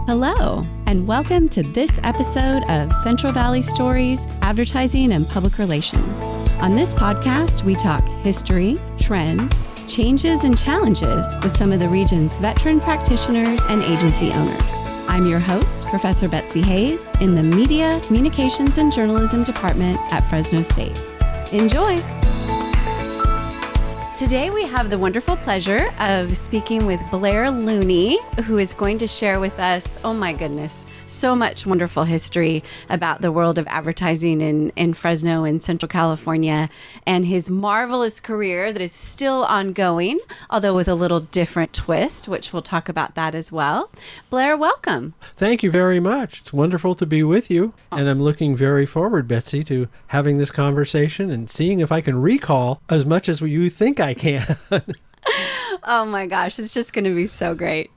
Hello, and welcome to this episode of Central Valley Stories, Advertising and Public Relations. On this podcast, we talk history, trends, changes, and challenges with some of the region's veteran practitioners and agency owners. I'm your host, Professor Betsy Hayes, in the Media, Communications, and Journalism Department at Fresno State. Enjoy! Today we have the wonderful pleasure of speaking with Blair Looney, who is going to share with us, oh my goodness, so much wonderful history about the world of advertising in Fresno and Central California, and his marvelous career that is still ongoing, although with a little different twist, which we'll talk about that as well. Blair, welcome. Thank you very much. It's wonderful to be with you, and I'm looking very forward, Betsy, to having this conversation and seeing if I can recall as much as you think I can. Oh my gosh, it's just going to be so great.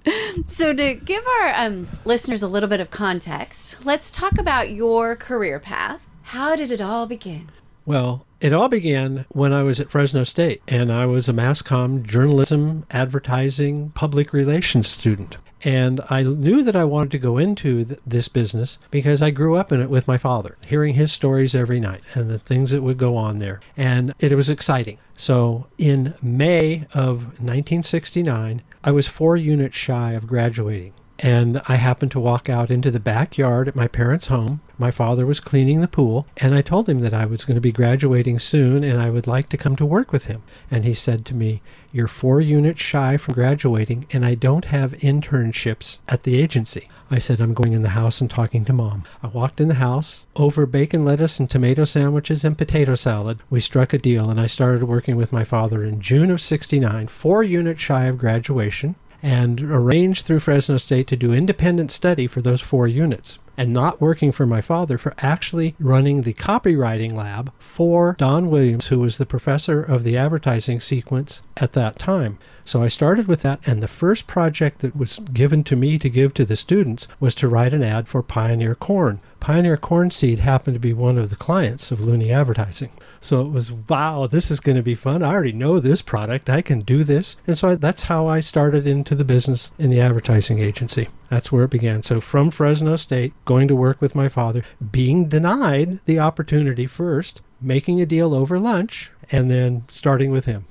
So to give our listeners a little bit of context, let's talk about your career path. How did it all begin? Well, it all began when I was at Fresno State, and I was a mass comm, journalism, advertising, public relations student. And I knew that I wanted to go into this business because I grew up in it with my father, hearing his stories every night and the things that would go on there. And it was exciting. So in May of 1969, I was 4 units shy of graduating. And I happened to walk out into the backyard at my parents' home. My father was cleaning the pool, and I told him that I was going to be graduating soon and I would like to come to work with him. And he said to me, "You're 4 units shy from graduating, and I don't have internships at the agency." I said, "I'm going in the house and talking to Mom." I walked in the house. Over bacon, lettuce, and tomato sandwiches and potato salad, we struck a deal, and I started working with my father in June of '69, 4 units shy of graduation, and arranged through Fresno State to do independent study for those 4 units. And not working for my father, for actually running the copywriting lab for Don Williams, who was the professor of the advertising sequence at that time. So I started with that, and the first project that was given to me to give to the students was to write an ad for Pioneer Corn. Pioneer Corn Seed happened to be one of the clients of Looney Advertising. So it was, wow, this is going to be fun. I already know this product. I can do this. And so that's how I started into the business in the advertising agency. That's where it began. So from Fresno State, going to work with my father, being denied the opportunity first, making a deal over lunch, and then starting with him.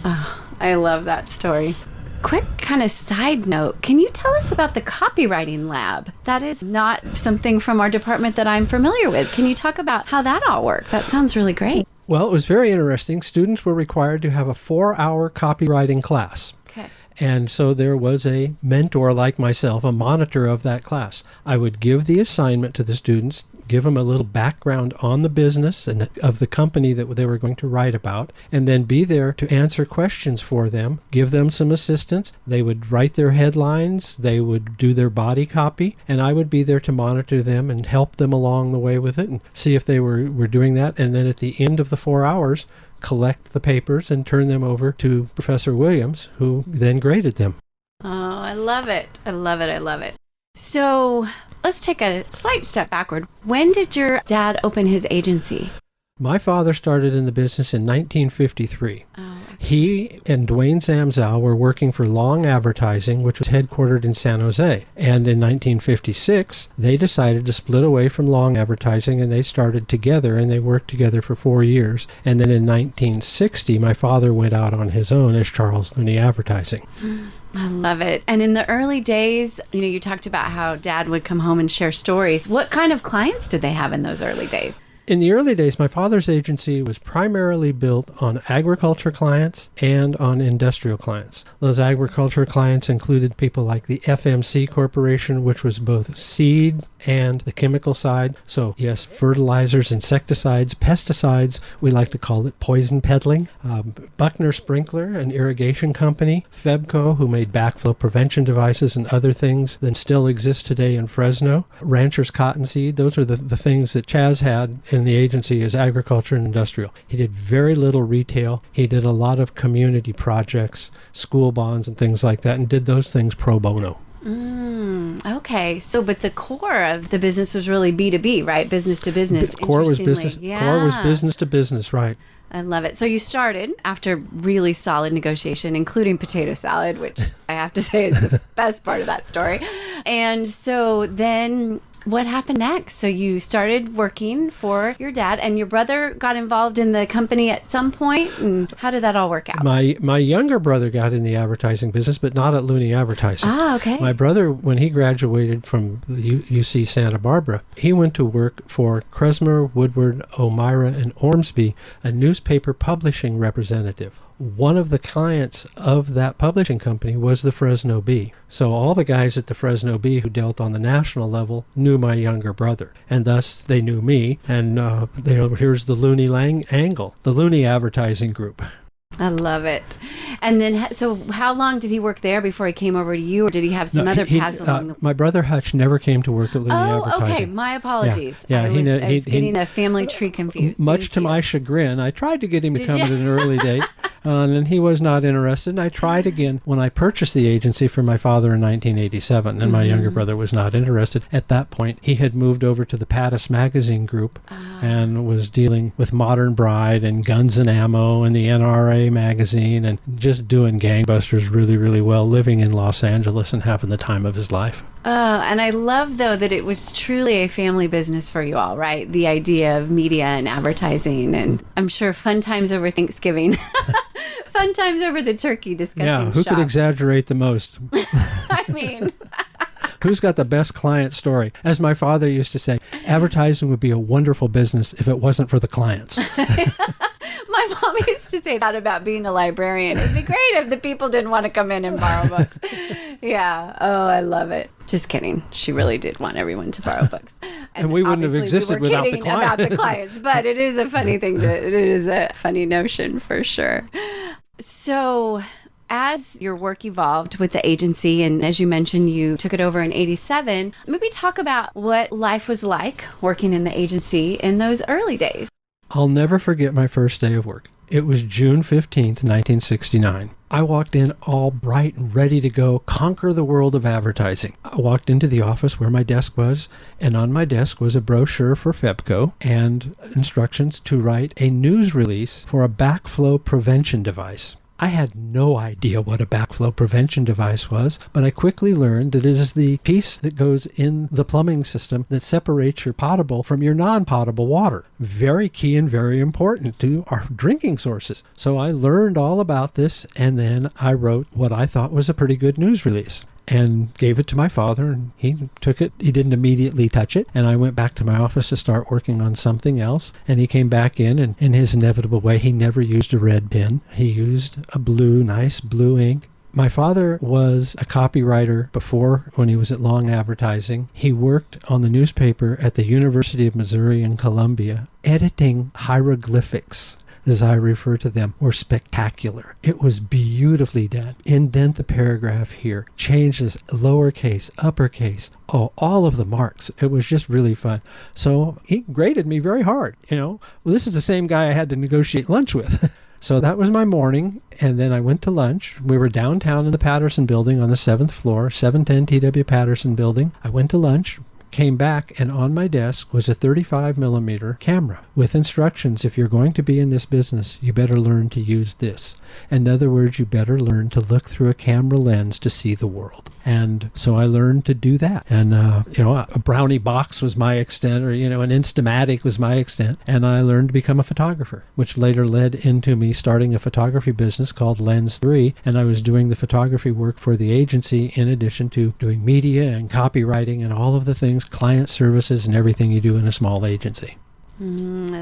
Oh, I love that story. Quick kind of side note, can you tell us about the copywriting lab? That is not something from our department that I'm familiar with. Can you talk about how that all worked? That sounds really great. Well, it was very interesting. Students were required to have a 4-hour copywriting class. Okay. And so there was a mentor like myself, a monitor of that class. I would give the assignment to the students, give them a little background on the business and of the company that they were going to write about, and then be there to answer questions for them, give them some assistance. They would write their headlines, they would do their body copy, and I would be there to monitor them and help them along the way with it and see if they were doing that. And then at the end of the 4 hours, collect the papers and turn them over to Professor Williams, who then graded them. Oh, I love it. I love it. I love it. So let's take a slight step backward. When did your dad open his agency? My father started in the business in 1953. Oh, okay. He and Dwayne Zamzow were working for Long Advertising, which was headquartered in San Jose. And in 1956, they decided to split away from Long Advertising, and they started together, and they worked together for 4 years. And then in 1960, my father went out on his own as Charles Looney Advertising. I love it. And in the early days, you talked about how Dad would come home and share stories. What kind of clients did they have in those early days? In the early days, my father's agency was primarily built on agriculture clients and on industrial clients. Those agriculture clients included people like the FMC Corporation, which was both seed and the chemical side. So yes, fertilizers, insecticides, pesticides. We like to call it poison peddling. Buckner Sprinkler, an irrigation company. Febco, who made backflow prevention devices and other things that still exist today in Fresno. Rancher's Cottonseed. Those are the things that Chaz had in the agency as agriculture and industrial. He did very little retail. He did a lot of community projects, school bonds and things like that, and did those things pro bono. Okay. So, but the core of the business was really B2B, right? Business to business. Core was business. Yeah. Core was business to business, right? I love it. So you started after really solid negotiation, including potato salad, which I have to say is the best part of that story. And so then what happened next? So you started working for your dad, and your brother got involved in the company at some point. And how did that all work out? My younger brother got in the advertising business, but not at Looney Advertising. Ah, okay. My brother, when he graduated from the UC Santa Barbara, he went to work for Kresmer, Woodward, O'Meara, and Ormsby, a newspaper publishing representative. One of the clients of that publishing company was the Fresno Bee. So all the guys at the Fresno Bee who dealt on the national level knew my younger brother, and thus they knew me. And here's the Looney angle, the Looney Advertising Group. I love it. And then, so how long did he work there before he came over to you, or did he have some other paths along the way? My brother Hutch never came to work at Looney Advertising. Oh, okay. My apologies. Yeah, I was getting the family tree confused. Much to my chagrin, I tried to get him to come at an early date, and he was not interested. And I tried again when I purchased the agency for my father in 1987, and my younger brother was not interested. At that point, he had moved over to the Pattis Magazine Group and was dealing with Modern Bride and Guns and Ammo and the NRA magazine, and just doing gangbusters really, really well, living in Los Angeles and having the time of his life. And I love, though, that it was truly a family business for you all, right? The idea of media and advertising, and I'm sure fun times over Thanksgiving, fun times over the turkey discussing Yeah, who could exaggerate the most? I mean... Who's got the best client story? As my father used to say, advertising would be a wonderful business if it wasn't for the clients. My mom used to say that about being a librarian. It'd be great if the people didn't want to come in and borrow books. Yeah. Oh, I love it. Just kidding. She really did want everyone to borrow books. And we wouldn't have existed without the clients. About the clients, but it is a funny thing. It is a funny notion for sure. So... as your work evolved with the agency, and as you mentioned, you took it over in 87, maybe talk about what life was like working in the agency in those early days. I'll never forget my first day of work. It was June 15th, 1969. I walked in all bright and ready to go conquer the world of advertising. I walked into the office where my desk was, and on my desk was a brochure for FEBCO and instructions to write a news release for a backflow prevention device. I had no idea what a backflow prevention device was, but I quickly learned that it is the piece that goes in the plumbing system that separates your potable from your non-potable water. Very key and very important to our drinking sources. So I learned all about this, and then I wrote what I thought was a pretty good news release and gave it to my father, and he took it. He didn't immediately touch it, and I went back to my office to start working on something else, and he came back in, and in his inevitable way, he never used a red pen. He used a nice blue ink. My father was a copywriter before, when he was at Long Advertising. He worked on the newspaper at the University of Missouri in Columbia, editing hieroglyphics, as I refer to them, were spectacular. It was beautifully done. Indent the paragraph here, changes lowercase, uppercase, all of the marks. It was just really fun. So he graded me very hard. Well, this is the same guy I had to negotiate lunch with. So that was my morning, and then I went to lunch. We were downtown in the Patterson building on the 7th floor, 710 T.W. Patterson building. I went to lunch, came back, and on my desk was a 35 millimeter camera with instructions. If you're going to be in this business, you better learn to use this. In other words, you better learn to look through a camera lens to see the world. And so I learned to do that. And, a brownie box was my extent, or, an Instamatic was my extent. And I learned to become a photographer, which later led into me starting a photography business called Lens 3. And I was doing the photography work for the agency in addition to doing media and copywriting and all of the things, client services and everything you do in a small agency. I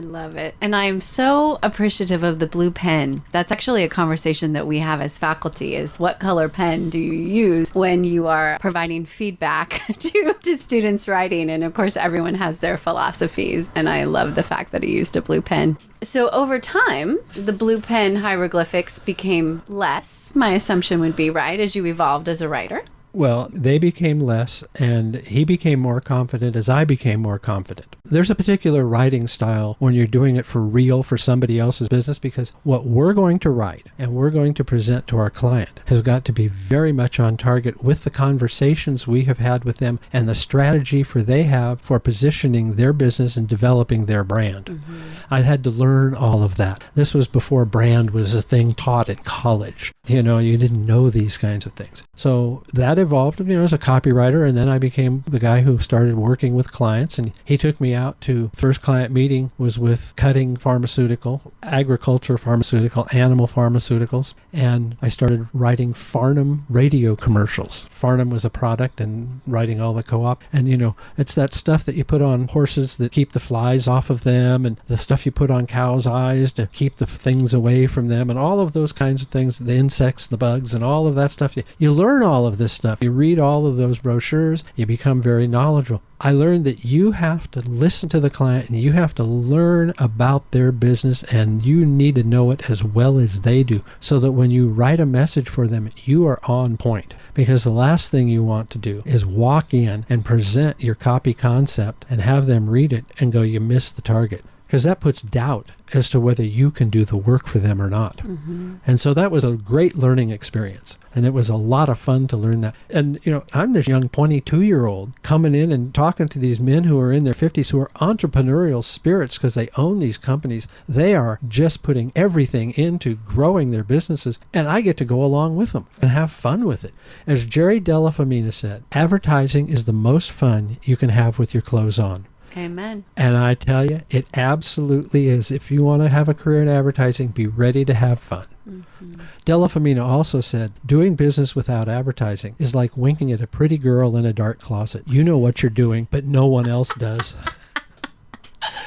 love it. And I'm so appreciative of the blue pen. That's actually a conversation that we have as faculty, is what color pen do you use when you are providing feedback to students writing? And of course, everyone has their philosophies. And I love the fact that he used a blue pen. So over time, the blue pen hieroglyphics became less, my assumption would be, right, as you evolved as a writer? Well, they became less, and he became more confident as I became more confident. There's a particular writing style when you're doing it for real for somebody else's business, because what we're going to write and we're going to present to our client has got to be very much on target with the conversations we have had with them and the strategy they have for positioning their business and developing their brand. Mm-hmm. I had to learn all of that. This was before brand was a thing taught in college. You didn't know these kinds of things. So that evolved, as a copywriter, and then I became the guy who started working with clients, and he took me out to first client meeting was with cutting pharmaceutical, agriculture pharmaceutical, animal pharmaceuticals, and I started writing Farnham radio commercials. Farnham was a product and writing all the co-op, and it's that stuff that you put on horses that keep the flies off of them, and the stuff you put on cows' eyes to keep the things away from them, and all of those kinds of things, the insects, the bugs, and all of that stuff. You learn all of this stuff. You read all of those brochures, you become very knowledgeable. I learned that you have to listen to the client and you have to learn about their business, and you need to know it as well as they do, so that when you write a message for them, you are on point. Because the last thing you want to do is walk in and present your copy concept and have them read it and go, you missed the target. Because that puts doubt as to whether you can do the work for them or not. Mm-hmm. And so that was a great learning experience. And it was a lot of fun to learn that. And, I'm this young 22-year-old coming in and talking to these men who are in their 50s who are entrepreneurial spirits because they own these companies. They are just putting everything into growing their businesses. And I get to go along with them and have fun with it. As Jerry Della Femina said, advertising is the most fun you can have with your clothes on. Amen. And I tell you, it absolutely is. If you want to have a career in advertising, be ready to have fun. Mm-hmm. Della Femina also said, doing business without advertising is like winking at a pretty girl in a dark closet. You know what you're doing, but no one else does.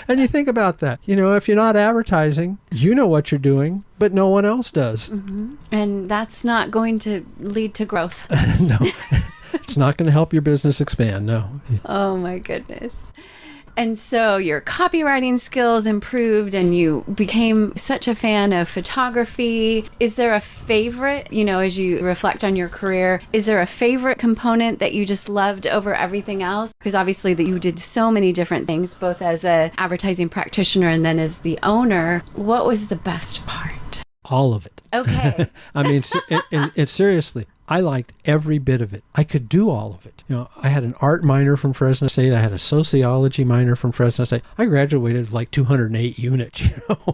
And you think about that. If you're not advertising, you know what you're doing, but no one else does. Mm-hmm. And that's not going to lead to growth. No. It's not going to help your business expand, no. Oh, my goodness. And so your copywriting skills improved and you became such a fan of photography. Is there a favorite, as you reflect on your career, is there a favorite component that you just loved over everything else? Because obviously that you did so many different things, both as an advertising practitioner and then as the owner. What was the best part? All of it. Okay. I mean, it's seriously, I liked every bit of it. I could do all of it. I had an art minor from Fresno State. I had a sociology minor from Fresno State. I graduated with like 208 units,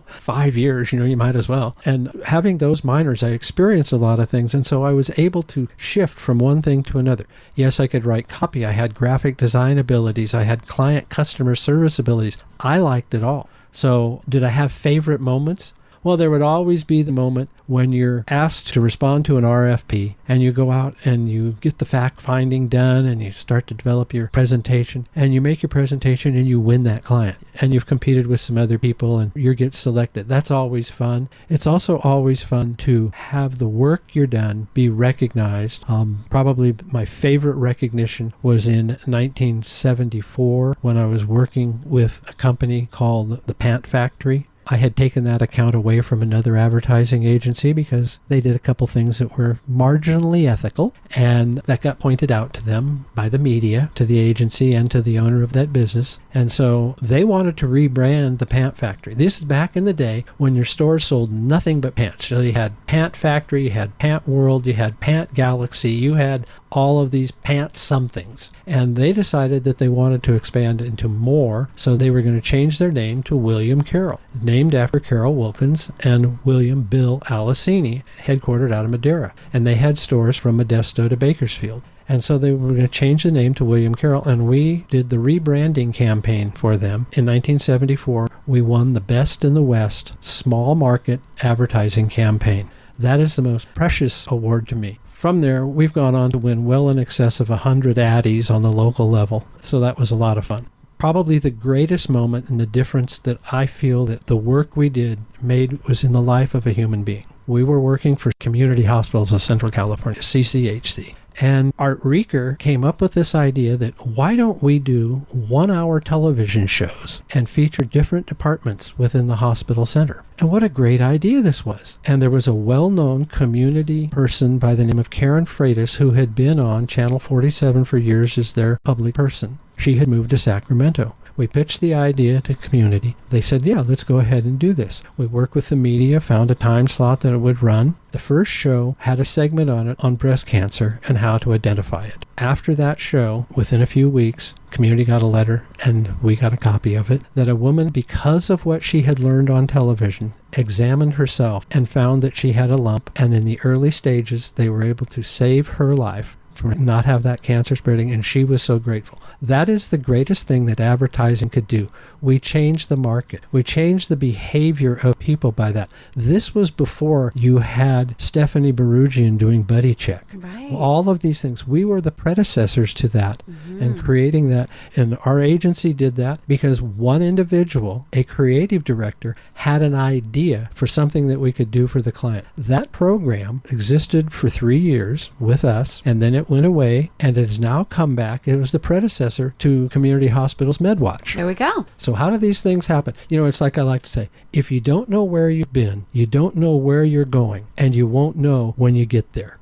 5 years, you might as well. And having those minors, I experienced a lot of things. And so I was able to shift from one thing to another. Yes, I could write copy. I had graphic design abilities. I had client customer service abilities. I liked it all. So did I have favorite moments? Well, there would always be the moment when you're asked to respond to an RFP and you go out and you get the fact-finding done and you start to develop your presentation and you make your presentation and you win that client and you've competed with some other people and you get selected. That's always fun. It's also always fun to have the work you're done be recognized. Probably my favorite recognition was in 1974 when I was working with a company called the Pant Factory. I had taken that account away from another advertising agency because they did a couple things that were marginally ethical, and that got pointed out to them by the media, to the agency, and to the owner of that business. And so they wanted to rebrand the Pant Factory. This is back in the day when your stores sold nothing but pants. So you had Pant Factory, you had Pant World, you had Pant Galaxy, you had all of these pant somethings. And they decided that they wanted to expand into more, so they were going to change their name to William Carroll, named after Carroll Wilkins and William Bill Alicini, headquartered out of Madera. And they had stores from Modesto to Bakersfield. And so they were going to change the name to William Carroll, and we did the rebranding campaign for them. In 1974, we won the Best in the West Small Market Advertising Campaign. That is the most precious award to me. From there, we've gone on to win well in excess of 100 Addies on the local level, so that was a lot of fun. Probably the greatest moment and the difference that I feel that the work we did made was in the life of a human being. We were working for Community Hospitals of Central California, CCHC. And Art Rieker came up with this idea that why don't we do 1-hour television shows and feature different departments within the hospital center? And what a great idea this was. And there was a well-known community person by the name of Karen Freitas who had been on Channel 47 for years as their public person. She had moved to Sacramento. We pitched the idea to community. They said, yeah, let's go ahead and do this. We worked with the media, found a time slot that it would run. The first show had a segment on it on breast cancer and how to identify it. After that show, within a few weeks, community got a letter, and we got a copy of it, that a woman, because of what she had learned on television, examined herself and found that she had a lump, and in the early stages, they were able to save her life for not have that cancer spreading, and she was so grateful. That is the greatest thing that advertising could do. We changed the market. We changed the behavior of people by that. This was before you had Stephanie Barugian doing Buddy Check. Right. All of these things. We were the predecessors to that and creating that. And our agency did that because one individual, a creative director, had an idea for something that we could do for the client. That program existed for 3 years with us, and then it went away, and it has now come back. It was the predecessor to Community Hospitals MedWatch. There we go. So how do these things happen? It's like I like to say, if you don't know where you've been, you don't know where you're going, and you won't know when you get there.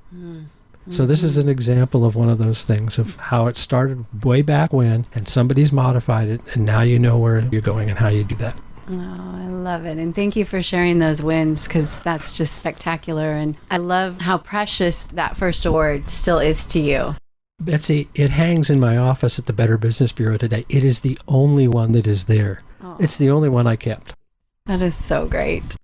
So this is an example of one of those things of how it started way back when, and somebody's modified it, and now you know where you're going and how you do that. Oh, I love it. And thank you for sharing those wins, because that's just spectacular. And I love how precious that first award still is to you. Betsy, it hangs in my office at the Better Business Bureau today. It is the only one that is there. Oh. It's the only one I kept. That is so great.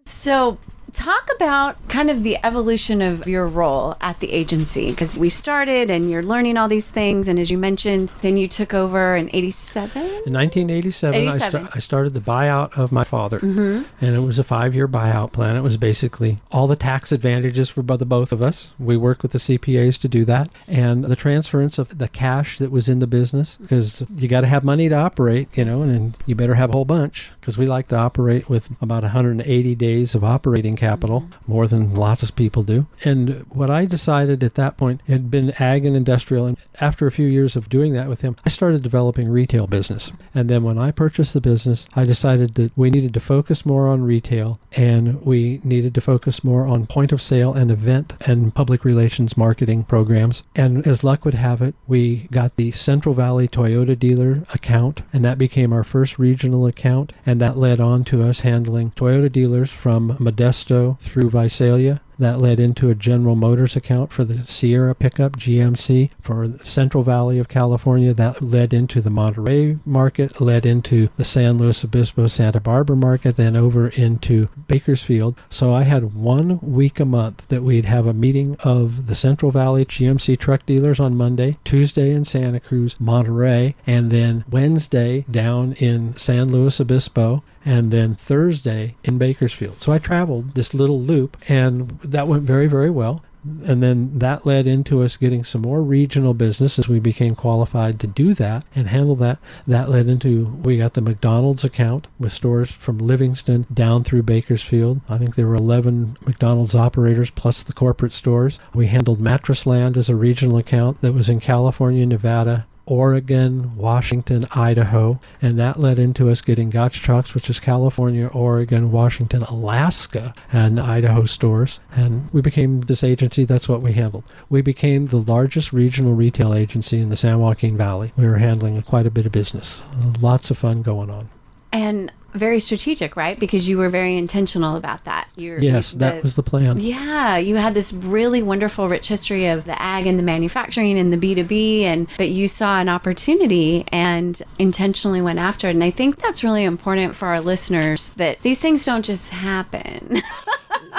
So talk about kind of the evolution of your role at the agency, because we started and you're learning all these things. And as you mentioned, then you took over in 87? In 1987, I started the buyout of my father. And it was a 5-year buyout plan. It was basically all the tax advantages for the both of us. We worked with the CPAs to do that. And the transference of the cash that was in the business, because you got to have money to operate, and you better have a whole bunch, because we like to operate with about 180 days of operating capital, more than lots of people do. And what I decided at that point had been ag and industrial. And after a few years of doing that with him, I started developing retail business. And then when I purchased the business, I decided that we needed to focus more on retail, and we needed to focus more on point of sale and event and public relations marketing programs. And as luck would have it, we got the Central Valley Toyota dealer account, and that became our first regional account. And that led on to us handling Toyota dealers from Modesto through Visalia. That led into a General Motors account for the Sierra pickup, GMC, for the Central Valley of California. That led into the Monterey market, led into the San Luis Obispo, Santa Barbara market, then over into Bakersfield. So I had 1 week a month that we'd have a meeting of the Central Valley GMC truck dealers on Monday, Tuesday in Santa Cruz, Monterey, and then Wednesday down in San Luis Obispo, and then Thursday in Bakersfield. So I traveled this little loop, and that went very, very well. And then that led into us getting some more regional business as we became qualified to do that and handle that. That led into, we got the McDonald's account with stores from Livingston down through Bakersfield. I think there were 11 McDonald's operators plus the corporate stores. We handled Mattress Land as a regional account that was in California, Nevada, Oregon, Washington, Idaho, and that led into us getting Gotch Trucks, which is California, Oregon, Washington, Alaska, and Idaho stores. And we became this agency. That's what we handled. We became the largest regional retail agency in the San Joaquin Valley. We were handling quite a bit of business. Lots of fun going on. And very strategic, right? Because you were very intentional about that. That was the plan. Yeah, you had this really wonderful, rich history of the ag and the manufacturing and the B2B, but you saw an opportunity and intentionally went after it. And I think that's really important for our listeners, that these things don't just happen.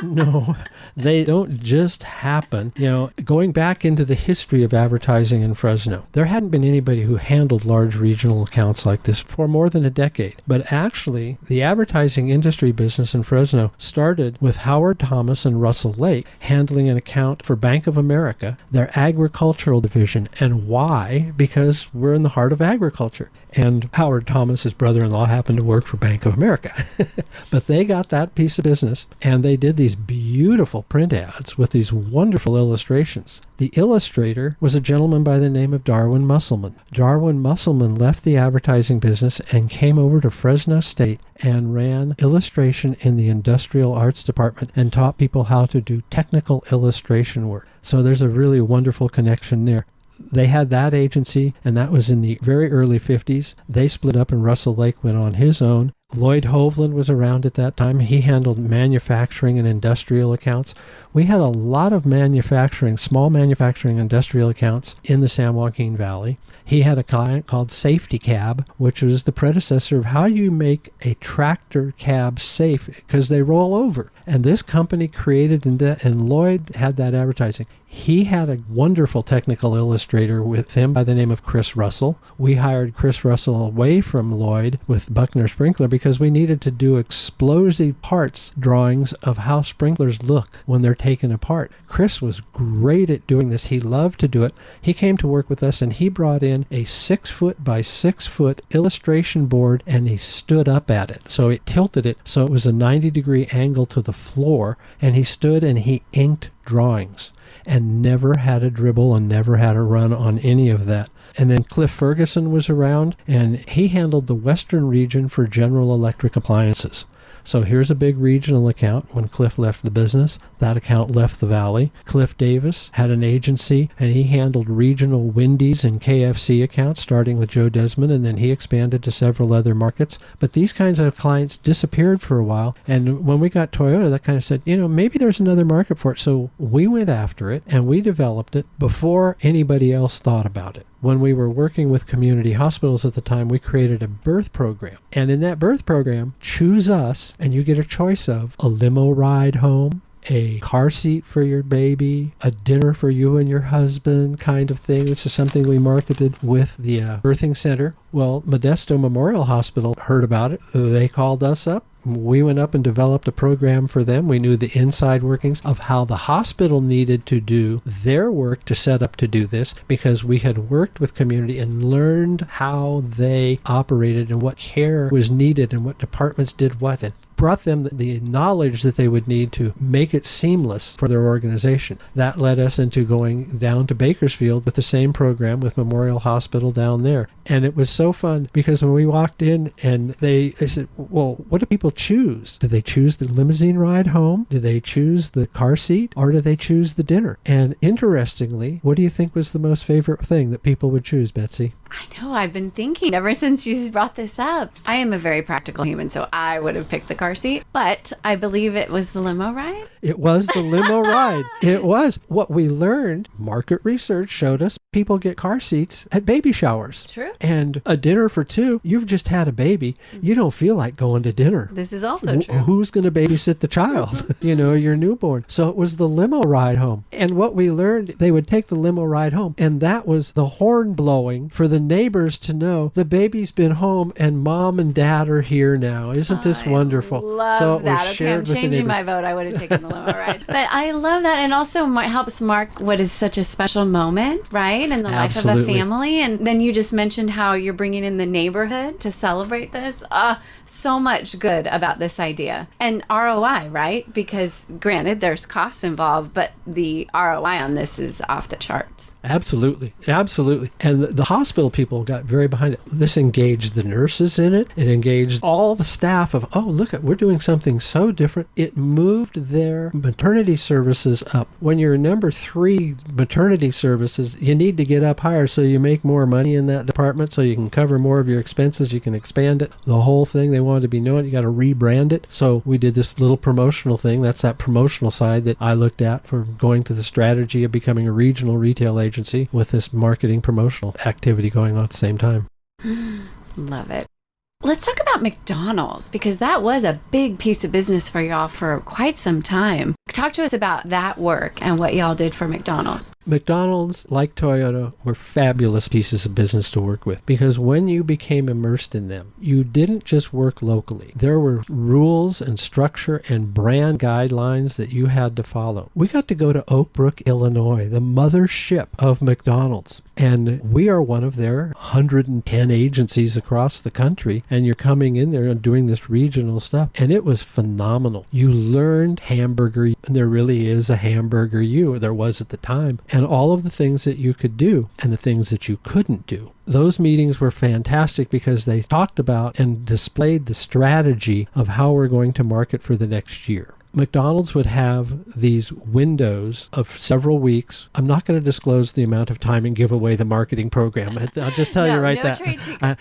No, they don't just happen. Going back into the history of advertising in Fresno, there hadn't been anybody who handled large regional accounts like this for more than a decade. But actually, the advertising industry business in Fresno started with Howard Thomas and Russell Lake handling an account for Bank of America, their agricultural division. And why? Because we're in the heart of agriculture. And Howard Thomas's brother-in-law happened to work for Bank of America. But they got that piece of business, and they did these beautiful print ads with these wonderful illustrations. The illustrator was a gentleman by the name of Darwin Musselman. Darwin Musselman left the advertising business and came over to Fresno State and ran illustration in the industrial arts department and taught people how to do technical illustration work. So there's a really wonderful connection there. They had that agency, and that was in the very early 50s. They split up, and Russell Lake went on his own. Lloyd Hovland was around at that time. He handled manufacturing and industrial accounts. We had a lot of small manufacturing industrial accounts in the San Joaquin Valley. He had a client called Safety Cab, which was the predecessor of how you make a tractor cab safe, because they roll over. And this company created, and Lloyd had that advertising. He had a wonderful technical illustrator with him by the name of Chris Russell. We hired Chris Russell away from Lloyd with Buckner Sprinkler because we needed to do explosive parts drawings of how sprinklers look when they're taken apart. Chris was great at doing this. He loved to do it. He came to work with us and he brought in a 6-foot by 6-foot illustration board and he stood up at it. So it tilted it so it was a 90-degree angle to the floor, and he stood and he inked drawings and never had a dribble and never had a run on any of that. And then Cliff Ferguson was around, and he handled the western region for General Electric appliances. So here's a big regional account. When Cliff left the business, that account left the valley. Cliff Davis had an agency, and he handled regional Wendy's and KFC accounts, starting with Joe Desmond, and then he expanded to several other markets. But these kinds of clients disappeared for a while, and when we got Toyota, that kind of said, maybe there's another market for it. So we went after it, and we developed it before anybody else thought about it. When we were working with community hospitals at the time, we created a birth program. And in that birth program, choose us, and you get a choice of a limo ride home, a car seat for your baby, a dinner for you and your husband kind of thing. This is something we marketed with the birthing center. Well, Modesto Memorial Hospital heard about it. They called us up. We went up and developed a program for them. We knew the inside workings of how the hospital needed to do their work to set up to do this, because we had worked with community and learned how they operated and what care was needed and what departments did what, and brought them the knowledge that they would need to make it seamless for their organization. That led us into going down to Bakersfield with the same program with Memorial Hospital down there. And it was so fun because when we walked in and they said, well, what do people choose? Do they choose the limousine ride home? Do they choose the car seat? Or do they choose the dinner? And interestingly, what do you think was the most favorite thing that people would choose, Betsy? I know, I've been thinking ever since you brought this up. I am a very practical human, so I would have picked the car seat, but I believe it was the limo ride. It was the limo ride. It was. What we learned, market research showed us people get car seats at baby showers. True. And a dinner for two, you've just had a baby. You don't feel like going to dinner. This is also true. Who's going to babysit the child? Your newborn. So it was the limo ride home. And what we learned, they would take the limo ride home, and that was the horn blowing for the neighbors to know the baby's been home and mom and dad are here now. Isn't this wonderful? Love so it that. was Okay, I'm changing my vote. I would have taken the limo ride. But I love that, and also helps mark what is such a special moment, right, in the life of a family. And then you just mentioned how you're bringing in the neighborhood to celebrate this. So much good about this idea. And ROI, right? Because granted, there's costs involved, but the ROI on this is off the charts. Absolutely. Absolutely. And the hospital people got very behind it. This engaged the nurses in it. It engaged all the staff of, look, we're doing something so different. It moved their maternity services up. When you're number 3 maternity services, you need to get up higher so you make more money in that department so you can cover more of your expenses. You can expand it. The whole thing, they wanted to be known. You got to rebrand it. So we did this little promotional thing. That's that promotional side that I looked at for going to the strategy of becoming a regional retail agency with this marketing promotional activity going on at the same time. Love it. Let's talk about McDonald's, because that was a big piece of business for y'all for quite some time. Talk to us about that work and what y'all did for McDonald's. McDonald's, like Toyota, were fabulous pieces of business to work with, because when you became immersed in them, you didn't just work locally. There were rules and structure and brand guidelines that you had to follow. We got to go to Oak Brook, Illinois, the mothership of McDonald's, and we are one of their 110 agencies across the country, and you're coming in there and doing this regional stuff, and it was phenomenal. You learned hamburger, and there really is a hamburger you, there was at the time, and all of the things that you could do and the things that you couldn't do. Those meetings were fantastic because they talked about and displayed the strategy of how we're going to market for the next year. McDonald's would have these windows of several weeks. I'm not going to disclose the amount of time and give away the marketing program. I'll just tell you right that.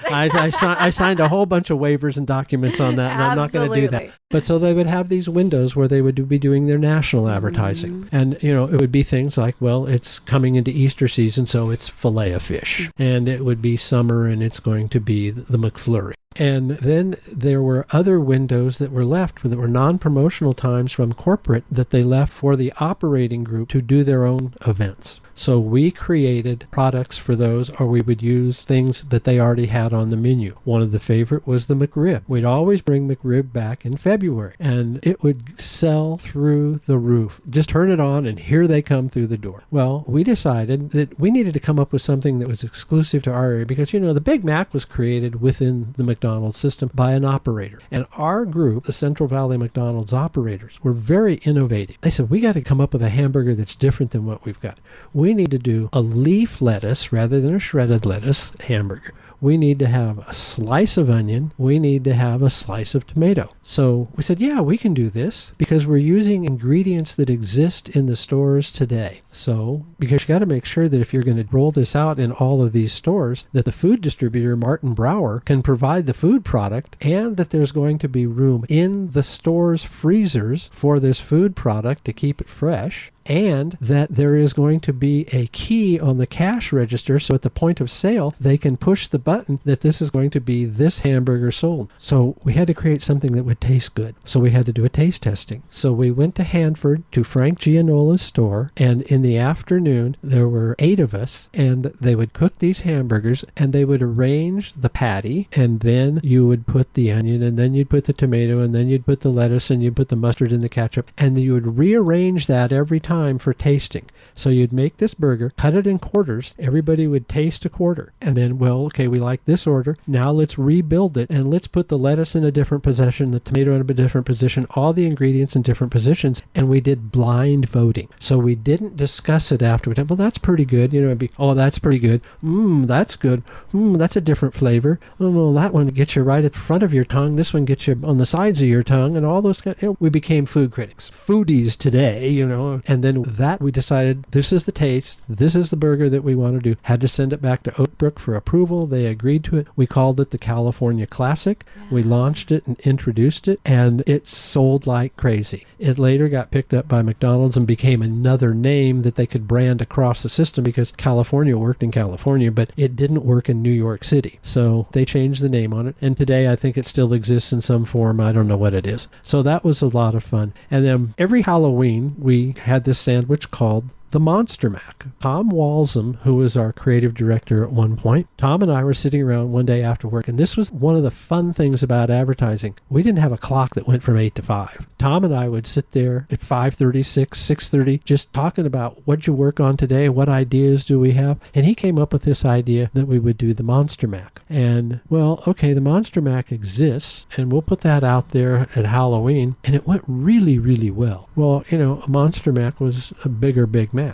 I signed a whole bunch of waivers and documents on that, and I'm not going to do that. But so they would have these windows where they would be doing their national advertising. And, it would be things like, well, it's coming into Easter season, so it's filet of fish. And it would be summer, and it's going to be the McFlurry. And then there were other windows that were left that were non-promotional times from corporate that they left for the operating group to do their own events. So we created products for those, or we would use things that they already had on the menu. One of the favorite was the McRib. We'd always bring McRib back in February, and it would sell through the roof. Just turn it on, and here they come through the door. Well, we decided that we needed to come up with something that was exclusive to our area because, the Big Mac was created within the McDonald's system by an operator. And our group, the Central Valley McDonald's operators, were very innovative. They said, we got to come up with a hamburger that's different than what we've got. We need to do a leaf lettuce rather than a shredded lettuce hamburger. We need to have a slice of onion. We need to have a slice of tomato. So we said, yeah, we can do this because we're using ingredients that exist in the stores today. So, because you got to make sure that if you're going to roll this out in all of these stores, that the food distributor, Martin Brower, can provide the food product and that there's going to be room in the store's freezers for this food product to keep it fresh. And that there is going to be a key on the cash register so at the point of sale, they can push the button that this is going to be this hamburger sold. So we had to create something that would taste good. So we had to do a taste testing. So we went to Hanford to Frank Gianola's store, and in the afternoon, there were 8 of us, and they would cook these hamburgers, and they would arrange the patty, and then you would put the onion, and then you'd put the tomato, and then you'd put the lettuce, and you'd put the mustard and the ketchup, and you would rearrange that every time for tasting. So you'd make this burger, cut it in quarters, everybody would taste a quarter, and then, well, okay, we like this order, now let's rebuild it, and let's put the lettuce in a different position, the tomato in a different position, all the ingredients in different positions, and we did blind voting. So we didn't discuss it afterward. Well, that's pretty good. It'd be, oh, that's pretty good. That's good. That's a different flavor. Oh, no, that one gets you right at the front of your tongue. This one gets you on the sides of your tongue, and all those kind of, we became food critics. Foodies today, and then that we decided this is the taste, this is the burger that we want to do. Had to send it back to Oakbrook for approval. They agreed to it. We called it the California Classic. We launched it and introduced it, and it sold like crazy. It later got picked up by McDonald's and became another name that they could brand across the system because California worked in California, but it didn't work in New York City. So they changed the name on it, and today I think it still exists in some form. I don't know what it is. So that was a lot of fun. And then every Halloween, we had this sandwich called the Monster Mac. Tom Walsham, who was our creative director at one point, Tom and I were sitting around one day after work, and this was one of the fun things about advertising. We didn't have a clock that went from 8 to 5. Tom and I would sit there at 5:30, 6:30, just talking about what'd you work on today, what ideas do we have, and he came up with this idea that we would do the Monster Mac. And, well, okay, the Monster Mac exists, and we'll put that out there at Halloween, and it went really, really well. Well, a Monster Mac was a bigger Big Mac.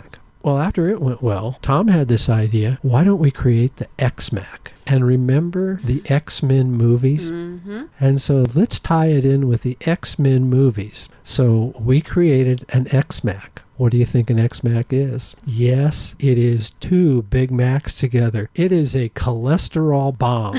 Well, after it went well, Tom had this idea, why don't we create the X-Mac? And remember the X-Men movies? Mm-hmm. And so let's tie it in with the X-Men movies. So we created an X-Mac. What do you think an X-Mac is? Yes, it is 2 Big Macs together. It is a cholesterol bomb.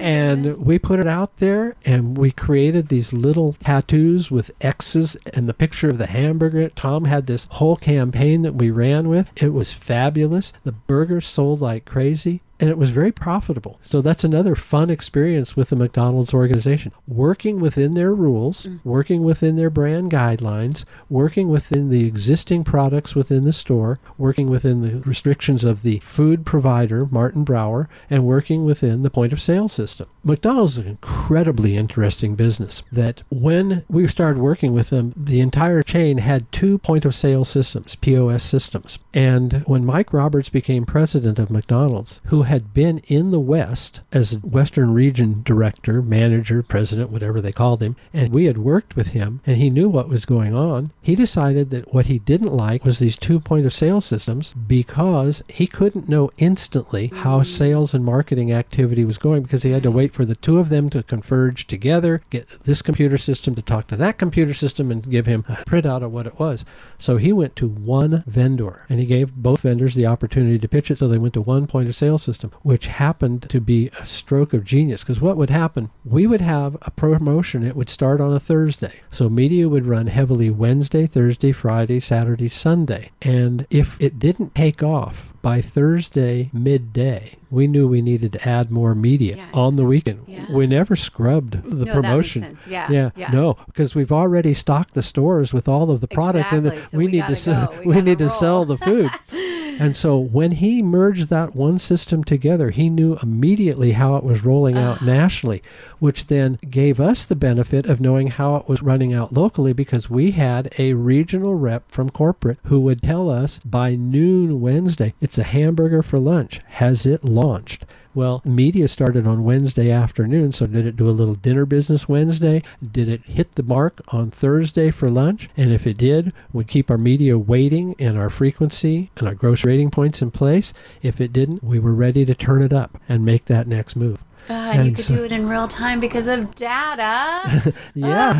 And we put it out there, and we created these little tattoos with X's and the picture of the hamburger. Tom had this whole campaign that we ran with. It was fabulous. The burger sold like crazy. And it was very profitable. So that's another fun experience with the McDonald's organization. Working within their rules, working within their brand guidelines, working within the existing products within the store, working within the restrictions of the food provider, Martin Brower, and working within the point of sale system. McDonald's is an incredibly interesting business that when we started working with them, the entire chain had 2 point of sale systems, POS systems. And when Mike Roberts became president of McDonald's, who had been in the West as a Western region director, manager, president, whatever they called him, and we had worked with him, and he knew what was going on, he decided that what he didn't like was these 2 point of sale systems because he couldn't know instantly how sales and marketing activity was going because he had to wait for the 2 of them to converge together, get this computer system to talk to that computer system and give him a printout of what it was. So he went to one vendor, and he gave both vendors the opportunity to pitch it, so they went to one point of sale system. system, which happened to be a stroke of genius. Because what would happen, we would have a promotion. It would start on a Thursday. So media would run heavily Wednesday, Thursday, Friday, Saturday, Sunday. And if it didn't take off by Thursday midday, we knew we needed to add more media on the weekend. Yeah. We never scrubbed the promotion. That makes sense. Yeah. No, because we've already stocked the stores with all of the product, and so we need to sell the food. And so when he merged that one system together, he knew immediately how it was rolling out nationally, which then gave us the benefit of knowing how it was running out locally, because we had a regional rep from corporate who would tell us by noon Wednesday, it's a hamburger for lunch. Has it launched? Well, media started on Wednesday afternoon, so did it do a little dinner business Wednesday? Did it hit the mark on Thursday for lunch? And if it did, we'd keep our media weighting and our frequency and our gross rating points in place. If it didn't, we were ready to turn it up and make that next move. You could do it in real time because of data.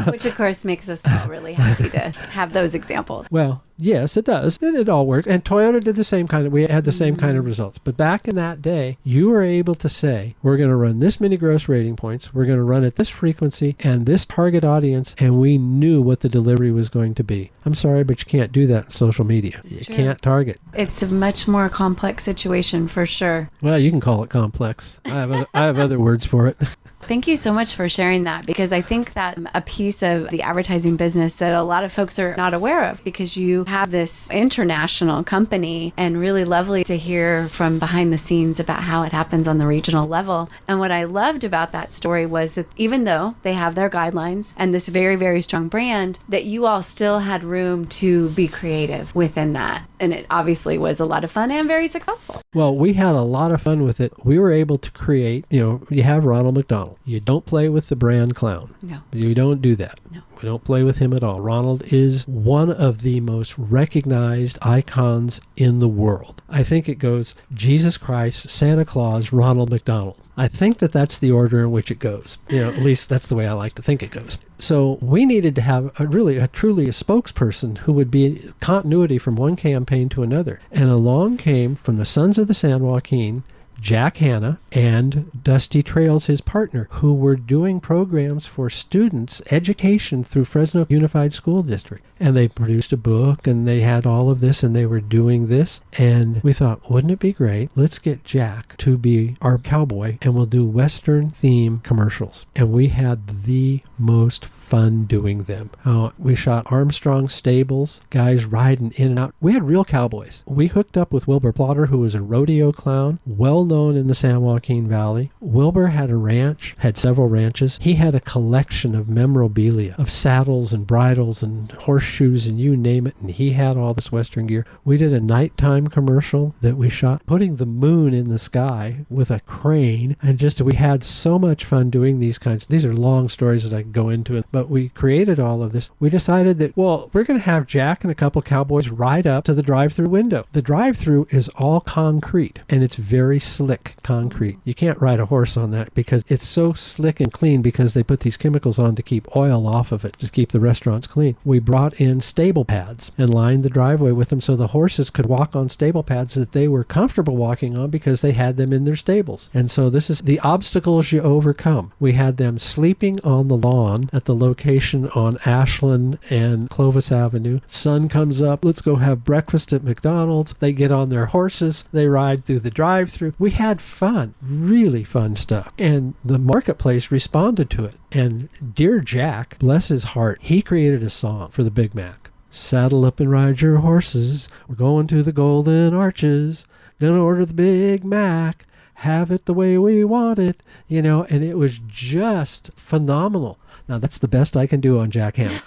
Which, of course, makes us all really happy to have those examples. Well, yes, it does. And it all worked. And Toyota did the same we had the same kind of results. But back in that day, you were able to say, we're going to run this many gross rating points, we're going to run at this frequency and this target audience, and we knew what the delivery was going to be. I'm sorry, but you can't do that in social media. You can't target. It's a much more complex situation for sure. Well, you can call it complex. I have other words for it. Thank you so much for sharing that, because I think that a piece of the advertising business that a lot of folks are not aware of, because you have this international company, and really lovely to hear from behind the scenes about how it happens on the regional level. And what I loved about that story was that even though they have their guidelines and this very, very strong brand, that you all still had room to be creative within that. And it obviously was a lot of fun and very successful. Well, we had a lot of fun with it. We were able to create, you have Ronald McDonald. You don't play with the brand clown. No. You don't do that. No. We don't play with him at all. Ronald is one of the most recognized icons in the world. I think it goes Jesus Christ, Santa Claus, Ronald McDonald. I think that's the order in which it goes. At least that's the way I like to think it goes. So we needed to have truly a spokesperson who would be continuity from one campaign to another. And along came, from the Sons of the San Joaquin, Jack Hanna and Dusty Trails, his partner, who were doing programs for students' education through Fresno Unified School District. And they produced a book, and they had all of this, and they were doing this. And we thought, wouldn't it be great? Let's get Jack to be our cowboy, and we'll do Western theme commercials. And we had the most fun doing them. We shot Armstrong stables, guys riding in and out. We had real cowboys. We hooked up with Wilbur Plotter, who was a rodeo clown, well known in the San Joaquin Valley. Wilbur had a ranch, had several ranches. He had a collection of memorabilia, of saddles and bridles and horseshoes and you name it, and he had all this Western gear. We did a nighttime commercial that we shot putting the moon in the sky with a crane, and we had so much fun doing these kinds. These are long stories that I can go into, but we created all of this. We decided that, we're going to have Jack and a couple cowboys ride up to the drive-through window. The drive-through is all concrete, and it's very slick concrete. You can't ride a horse on that because it's so slick and clean, because they put these chemicals on to keep oil off of it, to keep the restaurants clean. We brought in stable pads and lined the driveway with them so the horses could walk on stable pads that they were comfortable walking on because they had them in their stables. And so this is the obstacles you overcome. We had them sleeping on the lawn at the location on Ashland and Clovis Avenue. Sun comes up, let's go have breakfast at McDonald's. They get on their horses, they ride through the drive-through. We had fun, really fun stuff. And the marketplace responded to it. And dear Jack, bless his heart, he created a song for the Big Mac. Saddle up and ride your horses. We're going to the Golden Arches. Gonna order the Big Mac. Have it the way we want it. And it was just phenomenal. Now, that's the best I can do on Jack Hanna.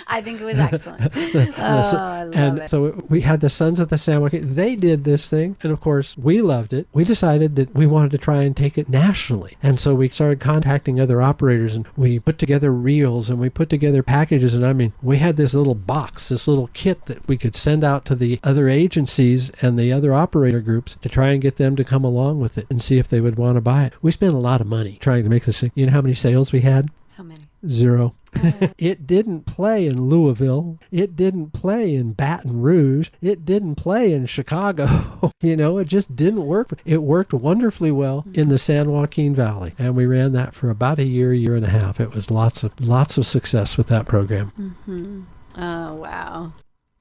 I think it was excellent. I love it. So we had the Sons of the San Joaquin. They did this thing, and of course, we loved it. We decided that we wanted to try and take it nationally. And so we started contacting other operators, and we put together reels, and we put together packages. And we had this little box, this little kit that we could send out to the other agencies and the other operator groups to try and get them to come along with it and see if they would want to buy it. We spent a lot of money trying to make this thing. You know how many sales we had? How many? Zero. It didn't play in Louisville. It didn't play in Baton Rouge. It didn't play in Chicago. It just didn't work. It worked wonderfully well in the San Joaquin Valley. And we ran that for about a year and a half. It was lots of success with that program. Mm-hmm. Oh, wow.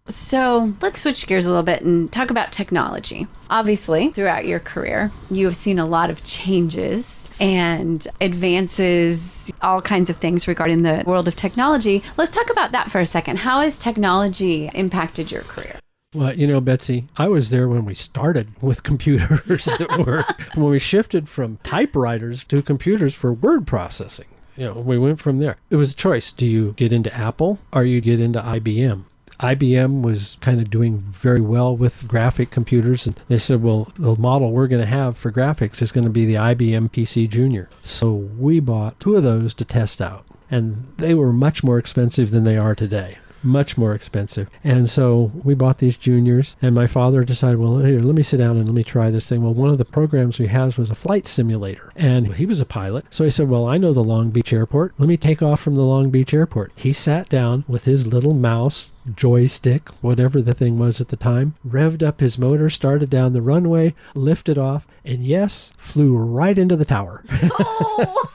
So let's switch gears a little bit and talk about technology. Obviously, throughout your career, you have seen a lot of changes and advances, all kinds of things regarding the world of technology. Let's talk about that for a second. How has technology impacted your career? Well, Betsy, I was there when we started with computers at work, when we shifted from typewriters to computers for word processing. We went from there. It was a choice. Do you get into Apple or you get into IBM? IBM was kind of doing very well with graphic computers, and they said, well, the model we're going to have for graphics is going to be the IBM PC Junior. So we bought 2 of those to test out, and they were much more expensive than they are today. Much more expensive. And so we bought these juniors, and my father decided, well, here, let me sit down and let me try this thing. Well, one of the programs we had was a flight simulator, and he was a pilot. So he said, well, I know the Long Beach airport. Let me take off from the Long Beach airport. He sat down with his little mouse joystick, whatever the thing was at the time, revved up his motor, started down the runway, lifted off, and yes, flew right into the tower. Oh,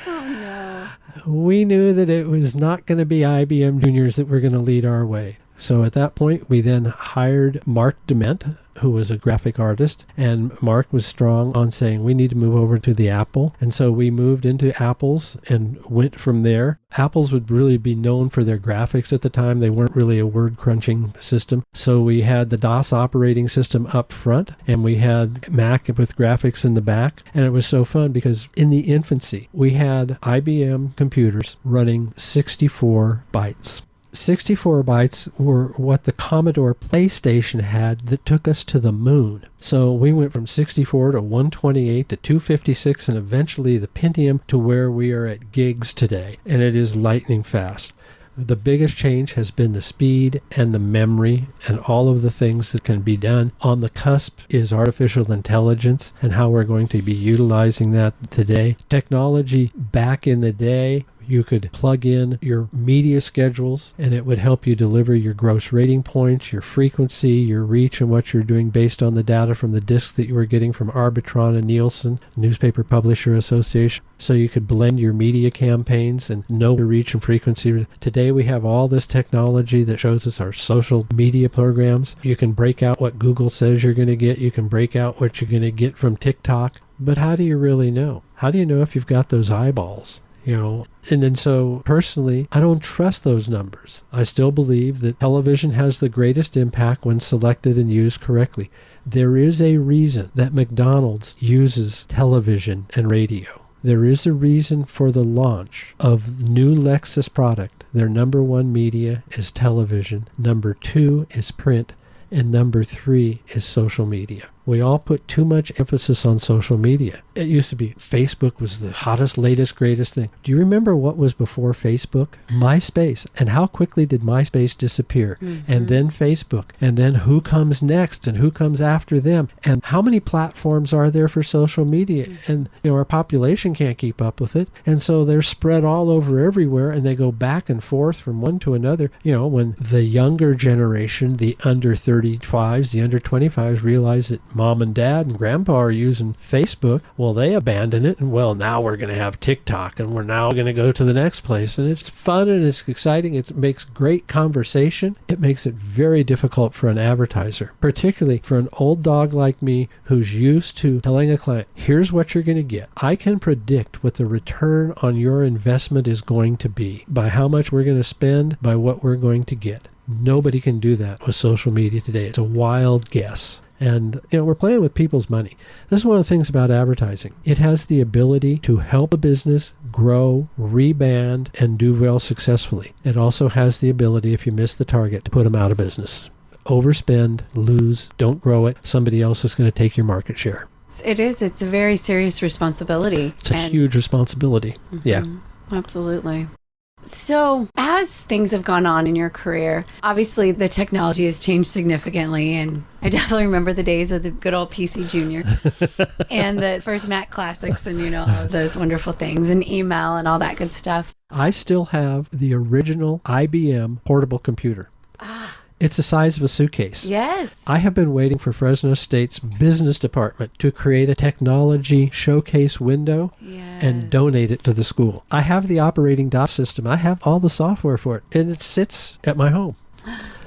oh no. We knew that it was not going to be IBM juniors that were going to lead our way. So at that point, we then hired Mark Dement, who was a graphic artist, and Mark was strong on saying we need to move over to the Apple. And so we moved into Apples and went from there. Apples would really be known for their graphics at the time. They weren't really a word crunching system. So we had the DOS operating system up front, and we had Mac with graphics in the back. And it was so fun because in the infancy, we had IBM computers running 64 bytes. 64 bytes were what the Commodore PlayStation had that took us to the moon. So we went from 64 to 128 to 256 and eventually the Pentium to where we are at gigs today. And it is lightning fast. The biggest change has been the speed and the memory and all of the things that can be done. On the cusp is artificial intelligence and how we're going to be utilizing that today. Technology back in the day, you could plug in your media schedules and it would help you deliver your gross rating points, your frequency, your reach, and what you're doing based on the data from the discs that you were getting from Arbitron and Nielsen, Newspaper Publisher Association. So you could blend your media campaigns and know your reach and frequency. Today we have all this technology that shows us our social media programs. You can break out what Google says you're going to get. You can break out what you're going to get from TikTok. But how do you really know? How do you know if you've got those eyeballs? And so personally, I don't trust those numbers. I still believe that television has the greatest impact when selected and used correctly. There is a reason that McDonald's uses television and radio. There is a reason for the launch of new Lexus product. Their number 1 media is television, number 2 is print, and number 3 is social media. We all put too much emphasis on social media. It used to be Facebook was the hottest, latest, greatest thing. Do you remember what was before Facebook? MySpace. And how quickly did MySpace disappear? Mm-hmm. And then Facebook. And then who comes next and who comes after them? And how many platforms are there for social media? And our population can't keep up with it. And so they're spread all over everywhere and they go back and forth from one to another. When the younger generation, the under 35s, the under 25s realize that mom and dad and grandpa are using Facebook, well, they abandon it, and well, now we're going to have TikTok, and we're now going to go to the next place, and it's fun and it's exciting. It makes great conversation. It makes it very difficult for an advertiser, particularly for an old dog like me who's used to telling a client, here's what you're going to get. I can predict what the return on your investment is going to be by how much we're going to spend, by what we're going to get. Nobody can do that with social media today. It's a wild guess. And, we're playing with people's money. This is one of the things about advertising. It has the ability to help a business grow, reband, and do well successfully. It also has the ability, if you miss the target, to put them out of business. Overspend, lose, don't grow it. Somebody else is going to take your market share. It is. It's a very serious responsibility. It's a huge responsibility. Mm-hmm. Yeah. Absolutely. So as things have gone on in your career, obviously the technology has changed significantly, and I definitely remember the days of the good old PC Junior and the first Mac Classics and all of those wonderful things and email and all that good stuff. I still have the original IBM portable computer. It's the size of a suitcase. Yes. I have been waiting for Fresno State's business department to create a technology showcase window and donate it to the school. I have the operating DOS system. I have all the software for it, and it sits at my home.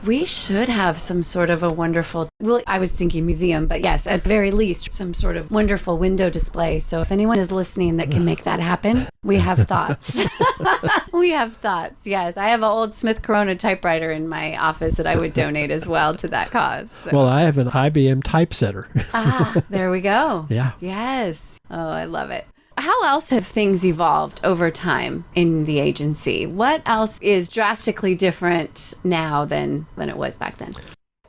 We should have some sort of a wonderful, well, I was thinking museum, but yes, at the very least, some sort of wonderful window display. So if anyone is listening that can make that happen, we have thoughts. We have thoughts, yes. I have an old Smith Corona typewriter in my office that I would donate as well to that cause. So. Well, I have an IBM typesetter. There we go. Yeah. Yes. Oh, I love it. How else have things evolved over time in the agency? What else is drastically different now than it was back then?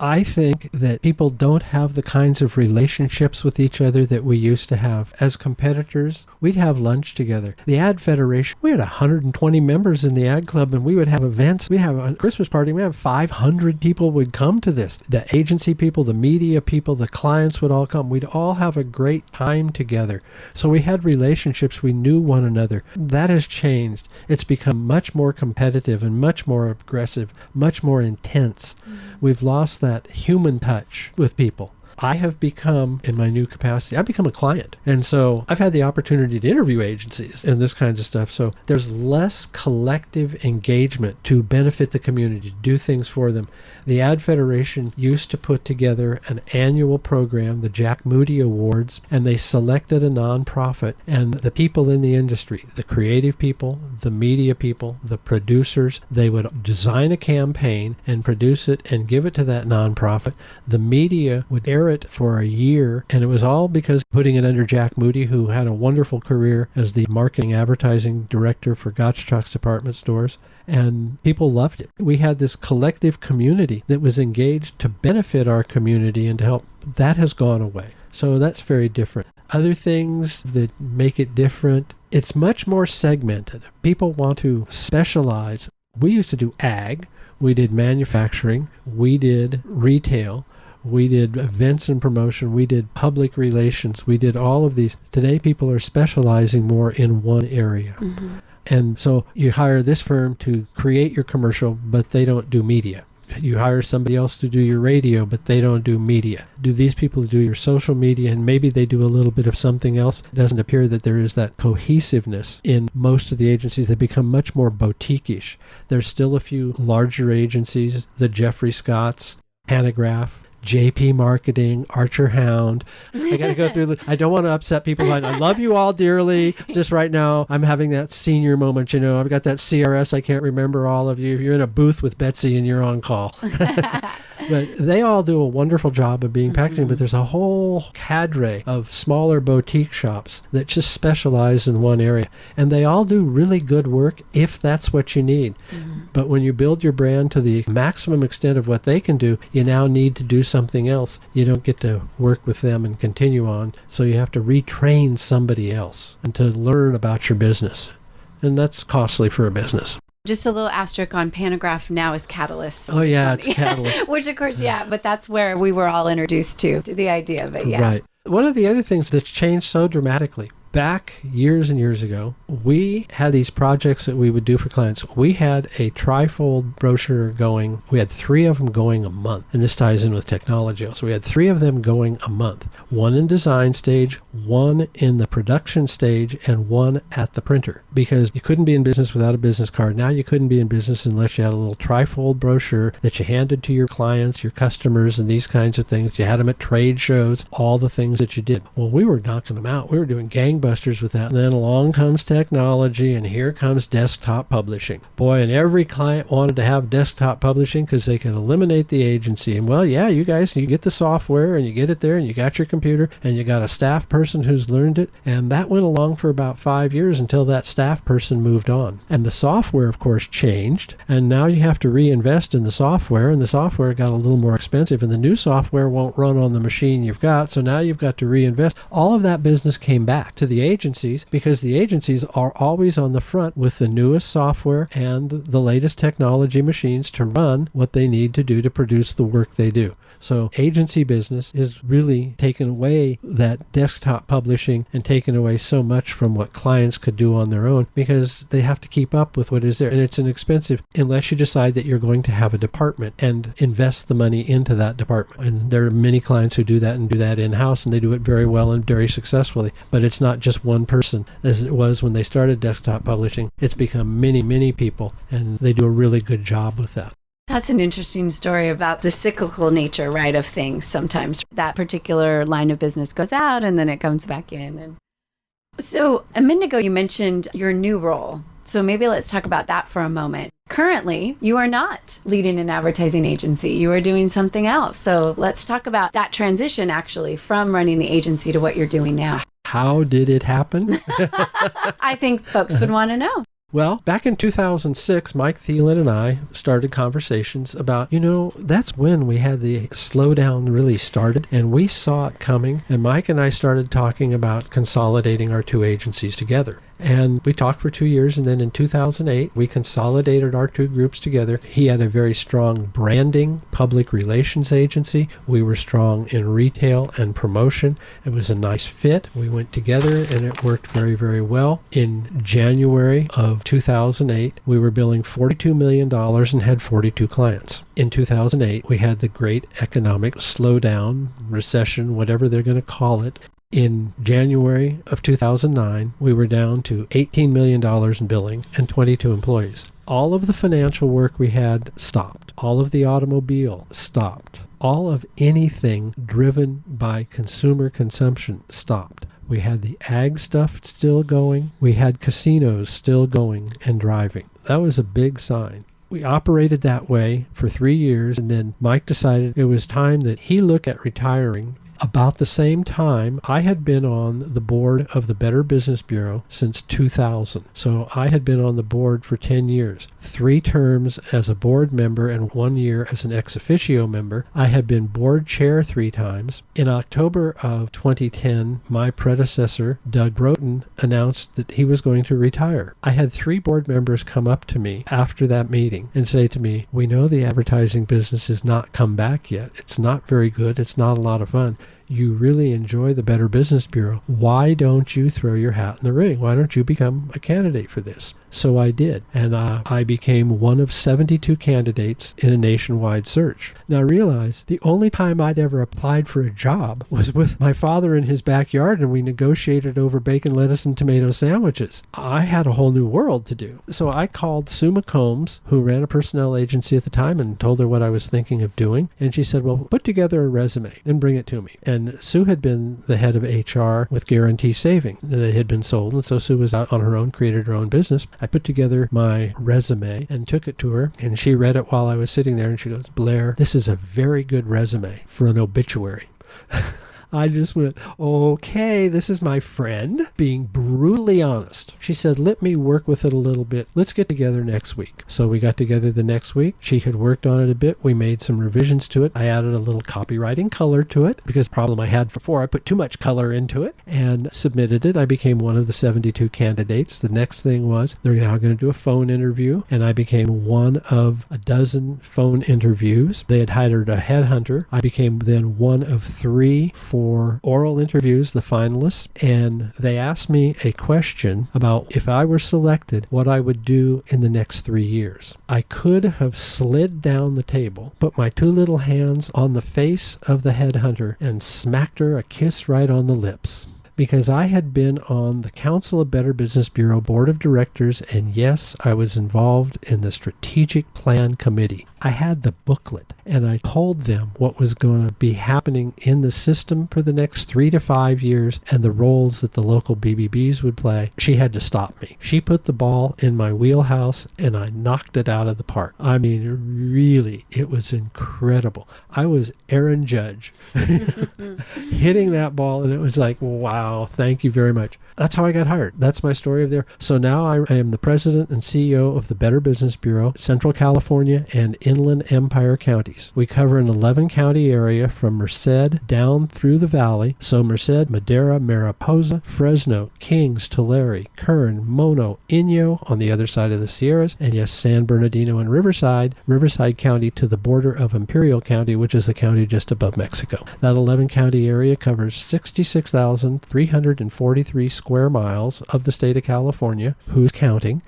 I think that people don't have the kinds of relationships with each other that we used to have. As competitors, we'd have lunch together. The Ad Federation, we had 120 members in the Ad Club, and we would have events. We'd have a Christmas party. We have 500 people would come to this. The agency people, the media people, the clients would all come. We'd all have a great time together. So we had relationships. We knew one another. That has changed. It's become much more competitive and much more aggressive, much more intense. We've lost that human touch with people. I have become, in my new capacity, I've become a client. And so I've had the opportunity to interview agencies and this kinds of stuff. So there's less collective engagement to benefit the community, to do things for them. The Ad Federation used to put together an annual program, the Jack Moody Awards, and they selected a nonprofit. And the people in the industry, the creative people, the media people, the producers, they would design a campaign and produce it and give it to that nonprofit. The media would air it for a year, and it was all because putting it under Jack Moody, who had a wonderful career as the marketing advertising director for Gottschalk's department stores, and people loved it. We had this collective community that was engaged to benefit our community and to help. That has gone away. So that's very different. Other things that make it different, it's much more segmented. People want to specialize. We used to do ag, we did manufacturing, we did retail, we did events and promotion, we did public relations, we did all of these. Today people are specializing more in one area. Mm-hmm. And so you hire this firm to create your commercial, but they don't do media. You hire somebody else to do your radio, but they don't do media. Do these people do your social media, and maybe they do a little bit of something else? It doesn't appear that there is that cohesiveness in most of the agencies. They become much more boutique-ish. There's still a few larger agencies, the Jeffrey Scotts, Panagraph, JP Marketing, Archer Hound. I got to go through I don't want to upset people. I love you all dearly. Just right now, I'm having that senior moment. I've got that CRS. I can't remember all of you. You're in a booth with Betsy and you're on call. But they all do a wonderful job of being packaging, but there's a whole cadre of smaller boutique shops that just specialize in one area. And they all do really good work if that's what you need. But when you build your brand to the maximum extent of what they can do, you now need to do something else. You don't get to work with them and continue on. So you have to retrain somebody else and to learn about your business. And that's costly for a business. Just a little asterisk on Panagraph now is Catalyst. Oh, yeah, it's Catalyst. Which, of course, but that's where we were all introduced to the idea of it, yeah. Right. One of the other things that's changed so dramatically, back years and years ago, we had these projects that we would do for clients. We had a trifold brochure going. We had 3 of them going a month. And this ties in with technology. So we had 3 of them going a month. 1 in design stage, 1 in the production stage, and 1 at the printer. Because you couldn't be in business without a business card. Now you couldn't be in business unless you had a little trifold brochure that you handed to your clients, your customers, and these kinds of things. You had them at trade shows, all the things that you did. Well, we were knocking them out. We were doing gangbusters with that. And then along comes technology, and here comes desktop publishing. Boy, and every client wanted to have desktop publishing because they could eliminate the agency. And well, yeah, you guys, you get the software and you get it there and you got your computer and you got a staff person who's learned it. And that went along for about 5 years until that staff person moved on. And the software, of course, changed. And now you have to reinvest in the software, and the software got a little more expensive, and the new software won't run on the machine you've got. So now you've got to reinvest. All of that business came back to the the agencies because the agencies are always on the front with the newest software and the latest technology machines to run what they need to do to produce the work they do. So agency business is really taken away that desktop publishing and taken away so much from what clients could do on their own because they have to keep up with what is there. And it's inexpensive unless you decide that you're going to have a department and invest the money into that department. And there are many clients who do that and do that in-house, and they do it very well and very successfully. But it's not just one person as it was when they started desktop publishing. It's become many, many people, and they do a really good job with that. That's an interesting story about the cyclical nature, right, of things. Sometimes that particular line of business goes out and then it comes back in. And so a minute ago, you mentioned your new role. So maybe let's talk about that for a moment. Currently, you are not leading an advertising agency. You are doing something else. So let's talk about that transition, actually, from running the agency to what you're doing now. How did it happen? I think folks would want to know. Well, back in 2006, Mike Thielen and I started conversations about, that's when we had the slowdown really started, and we saw it coming. And Mike and I started talking about consolidating our two agencies together. And we talked for 2 years, and then in 2008, we consolidated our two groups together. He had a very strong branding, public relations agency. We were strong in retail and promotion. It was a nice fit. We went together, and it worked very, very well. In January of 2008, we were billing $42 million and had 42 clients. In 2008, we had the great economic slowdown, recession, whatever they're going to call it. In January of 2009, we were down to $18 million in billing and 22 employees. All of the financial work we had stopped. All of the automobile stopped. All of anything driven by consumer consumption stopped. We had the ag stuff still going. We had casinos still going and driving. That was a big sign. We operated that way for 3 years, and then Mike decided it was time that he look at retiring. About the same time, I had been on the board of the Better Business Bureau since 2000. So I had been on the board for 10 years, 3 terms as a board member and 1 year as an ex officio member. I had been board chair 3 times. In October of 2010, my predecessor, Doug Broughton, announced that he was going to retire. I had 3 board members come up to me after that meeting and say to me, "We know the advertising business has not come back yet. It's not very good. It's not a lot of fun. You really enjoy the Better Business Bureau. Why don't you throw your hat in the ring? Why don't you become a candidate for this?" So I did, and I became one of 72 candidates in a nationwide search. Now realize, the only time I'd ever applied for a job was with my father in his backyard, and we negotiated over bacon, lettuce, and tomato sandwiches. I had a whole new world to do. So I called Sue McCombs, who ran a personnel agency at the time, and told her what I was thinking of doing. And she said, "Well, put together a resume and bring it to me." And Sue had been the head of HR with Guarantee Saving. They had been sold, and so Sue was out on her own, created her own business. I put together my resume and took it to her, and she read it while I was sitting there, and she goes, "Blair, this is a very good resume for an obituary." I just went, okay, this is my friend being brutally honest. She said, "Let me work with it a little bit. Let's get together next week." So we got together the next week. She had worked on it a bit. We made some revisions to it. I added a little copywriting color to it because the problem I had before, I put too much color into it, and submitted it. I became one of the 72 candidates. The next thing was they're now going to do a phone interview, and I became one of a dozen phone interviews. They had hired a headhunter. I became then one of 3 for oral interviews, the finalists, and they asked me a question about if I were selected, what I would do in the next 3 years. I could have slid down the table, put my 2 little hands on the face of the headhunter, and smacked her a kiss right on the lips. Because I had been on the Council of Better Business Bureau Board of Directors, and yes, I was involved in the Strategic Plan Committee. I had the booklet, and I told them what was going to be happening in the system for the next 3 to 5 years and the roles that the local BBBs would play. She had to stop me. She put the ball in my wheelhouse, and I knocked it out of the park. I mean, really, it was incredible. I was Aaron Judge hitting that ball, and it was like, wow. Wow. Thank you very much. That's how I got hired. That's my story of there. So now I am the president and CEO of the Better Business Bureau, Central California and Inland Empire counties. We cover an 11-county area from Merced down through the valley. So Merced, Madera, Mariposa, Fresno, Kings, Tulare, Kern, Mono, Inyo on the other side of the Sierras, and yes, San Bernardino and Riverside County to the border of Imperial County, which is the county just above Mexico. That 11-county area covers 66,343 square miles of the state of California. Who's counting?